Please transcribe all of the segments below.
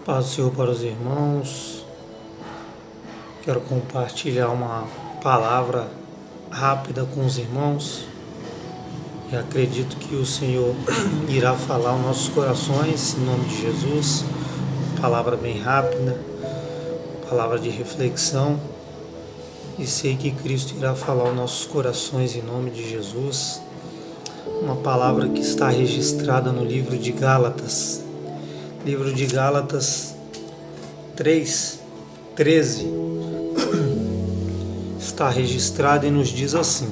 Paz do Senhor para os irmãos. Quero compartilhar uma palavra rápida com os irmãos e acredito que o Senhor irá falar aos nossos corações em nome de Jesus. Palavra bem rápida, palavra de reflexão, e sei que Cristo irá falar aos nossos corações em nome de Jesus. Uma palavra que está registrada no livro de Gálatas. Livro de Gálatas 3:13 está registrado e nos diz assim: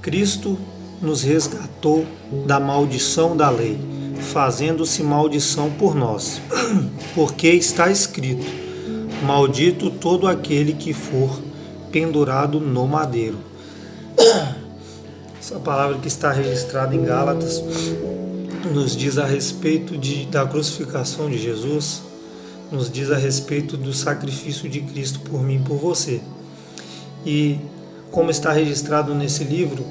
Cristo nos resgatou da maldição da lei, fazendo-se maldição por nós, porque está escrito: maldito todo aquele que for pendurado no madeiro. Essa palavra que está registrada em Gálatas nos diz a respeito da crucificação de Jesus, nos diz a respeito do sacrifício de Cristo por mim e por você. E como está registrado nesse livro,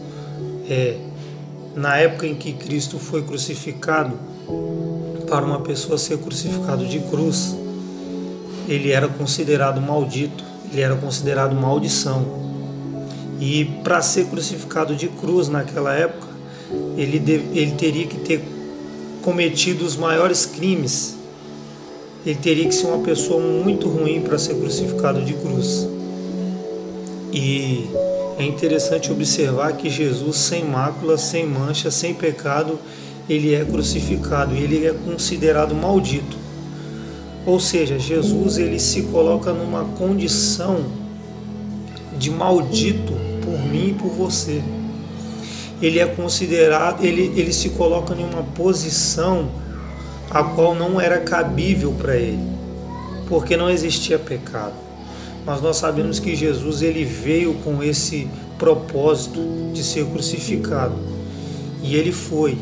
na época em que Cristo foi crucificado, para uma pessoa ser crucificado de cruz, ele era considerado maldito, ele era considerado maldição. E para ser crucificado de cruz naquela época, ele teria que ter cometido os maiores crimes. Ele teria que ser uma pessoa muito ruim para ser crucificado de cruz. E é interessante observar que Jesus, sem mácula, sem mancha, sem pecado, ele é crucificado e ele é considerado maldito. Ou seja, Jesus ele se coloca numa condição de maldito por mim e por você. Ele é considerado, ele se coloca em uma posição a qual não era cabível para ele, porque não existia pecado. Mas nós sabemos que Jesus ele veio com esse propósito de ser crucificado, e ele foi,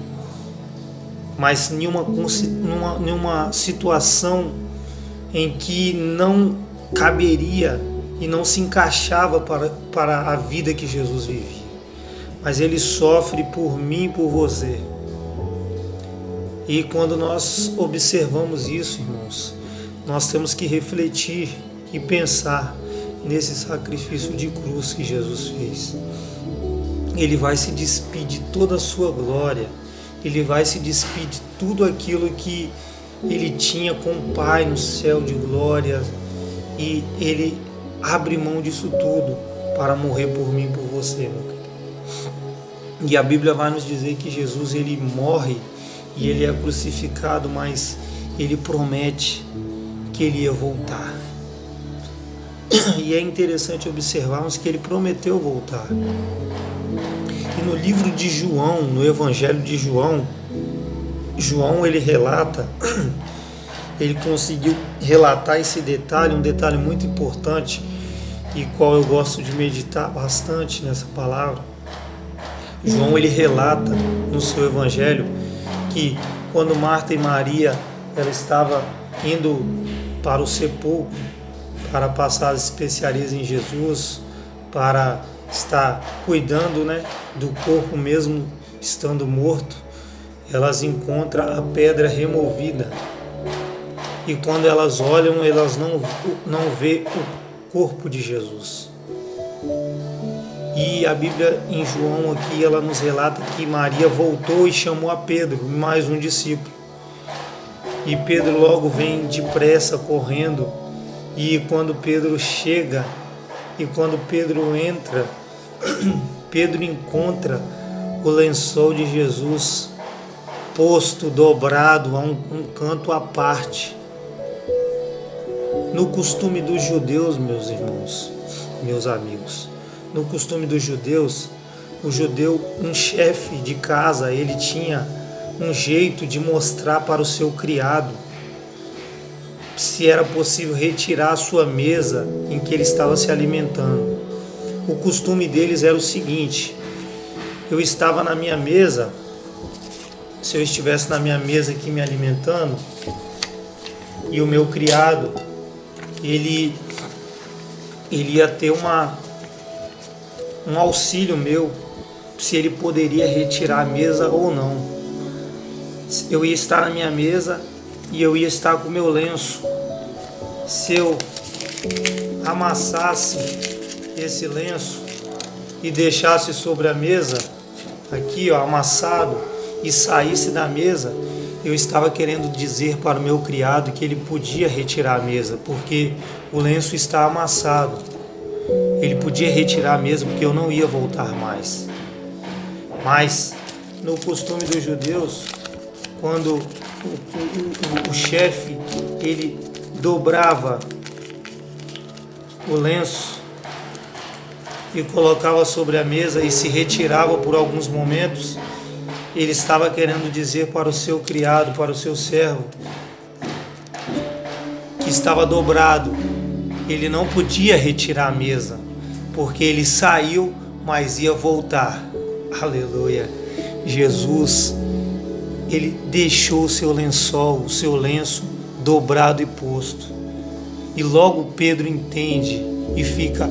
mas em uma situação em que não caberia e não se encaixava para a vida que Jesus vivia. Mas ele sofre por mim e por você. E quando nós observamos isso, irmãos, nós temos que refletir e pensar nesse sacrifício de cruz que Jesus fez. Ele vai se despir de toda a sua glória, ele vai se despir de tudo aquilo que ele tinha com o Pai no céu de glória, e ele abre mão disso tudo para morrer por mim e por você, meu querido. E a Bíblia vai nos dizer que Jesus ele morre e ele é crucificado, mas ele promete que ele ia voltar. E é interessante observarmos que ele prometeu voltar. E no livro de João, no Evangelho de João, ele relata, ele conseguiu relatar esse detalhe, um detalhe muito importante, e qual eu gosto de meditar bastante nessa palavra. João ele relata no seu evangelho que quando Marta e Maria ela estava indo para o sepulcro para passar as especiarias em Jesus, para estar cuidando, do corpo mesmo estando morto, elas encontram a pedra removida. E quando elas olham, elas não vê o corpo de Jesus. E a Bíblia em João aqui, ela nos relata que Maria voltou e chamou a Pedro, mais um discípulo. E Pedro logo vem depressa, correndo. E quando Pedro chega, e quando Pedro entra, Pedro encontra o lençol de Jesus posto, dobrado a um canto à parte. No costume dos judeus, meus irmãos, meus amigos, no costume dos judeus, o judeu, um chefe de casa, ele tinha um jeito de mostrar para o seu criado se era possível retirar a sua mesa em que ele estava se alimentando. O costume deles era o seguinte: eu estava na minha mesa, se eu estivesse na minha mesa aqui me alimentando, e o meu criado, ele ia ter um auxílio meu, se ele poderia retirar a mesa ou não. Eu ia estar na minha mesa e eu ia estar com o meu lenço. Se eu amassasse esse lenço e deixasse sobre a mesa, aqui ó, amassado, e saísse da mesa, eu estava querendo dizer para o meu criado que ele podia retirar a mesa, porque o lenço está amassado. Ele podia retirar a mesa porque eu não ia voltar mais. Mas no costume dos judeus, quando o chefe ele dobrava o lenço e colocava sobre a mesa e se retirava por alguns momentos, ele estava querendo dizer para o seu criado, para o seu servo, que estava dobrado, ele não podia retirar a mesa, porque ele saiu, mas ia voltar. Aleluia! Jesus, ele deixou o seu lençol, o seu lenço dobrado e posto. E logo Pedro entende e fica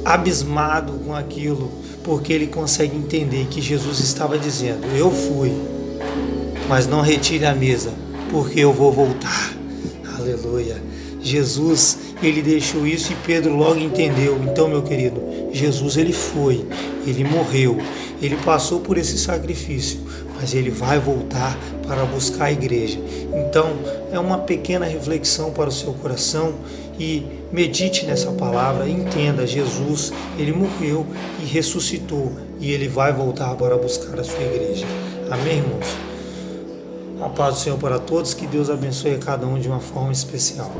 abismado com aquilo, porque ele consegue entender que Jesus estava dizendo: eu fui, mas não retire a mesa, porque eu vou voltar. Aleluia! Jesus, ele deixou isso e Pedro logo entendeu. Então, meu querido, Jesus, ele foi, ele morreu, ele passou por esse sacrifício, mas ele vai voltar para buscar a igreja. Então, é uma pequena reflexão para o seu coração e medite nessa palavra, entenda, Jesus, ele morreu e ressuscitou e ele vai voltar para buscar a sua igreja. Amém, irmãos? A paz do Senhor para todos, que Deus abençoe a cada um de uma forma especial.